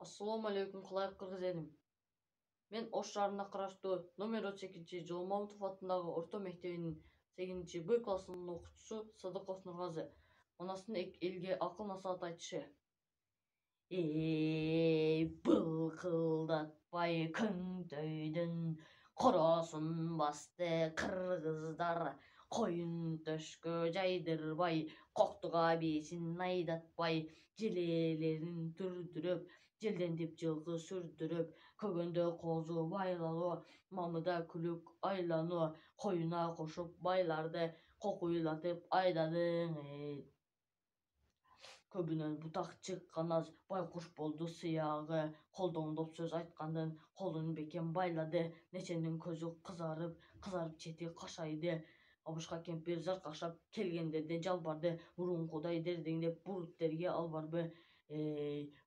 Assalamu alaikum, қалай қырғыз елім. Мен Ош шаарына караштуу номер 38 Жол Мамытов атындагы орто мектебинин 8 Б классынын окуучусу Садыков Нургазы. Манастын элге акыл насаат айтышы. Былкылдатпай күнтөйдүн коросун басты кыргыздар, коюн төшкө жайдырбай, коктуга биесин айдатпай, желелерин түрдүрөп, желдентип жылкы сүрдүрөп, көгөндө козу байлануу, мамыда күлүк айлануу, коюна кошуп байларды кокуйлатып айдадың. Көбүнөн бутак чыккан аз, байкуш болду сыягы, колдоңдоп сөз айткандын колун бекем байлады, неченин көзү кызарып чети кашайды. Абышка кемпир заркашап келгендерден жалбарды, мурункудай дердеңдеп буруттерге албарбы.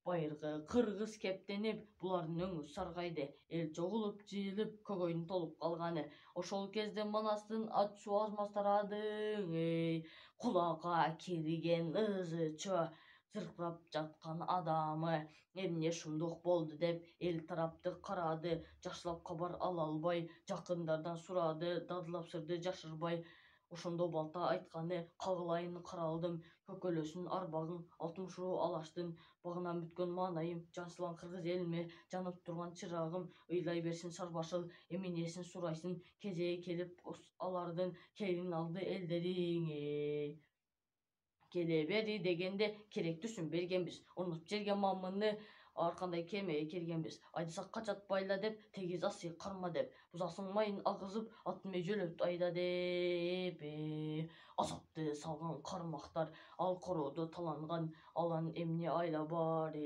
Байыркы кыргыз кептенип, булардын өңү саргайды, эл чогулуп жыйылып, көгөйүн толуп калганы. Ошол кезде манастын ачуу азмастарадың, кулакка кирген ызычы, зыркырап жаткан адамы, эмне шундук болду деп эл тарапты карады, жакшылап кабар ала албай, жакындардан сурады, дадылап сырды жашырбай. Ошондо балта айтканы кагылайын каралдым, көкөлөсүн арбагың, алтын шуу алаштын багынан бүткөн маанайым, жансылан кыргыз элиме, жанып турган чырагым, ыйлай берсин сарбашыл, эмнесин сурайсың, кезеги келип алардын келин алды элдериң. Келе бери дегенде керектүүсүн бергенбиз, орнотуп жерге мамыны аркандай кемеге киргенбиз. Айдасак качат байла деп, тегиз асый карма деп, бузасың майын агызып, ат жөлөт айда деп. Азапты салган кармактар, ал кородо таланган, алан эмне айла бар.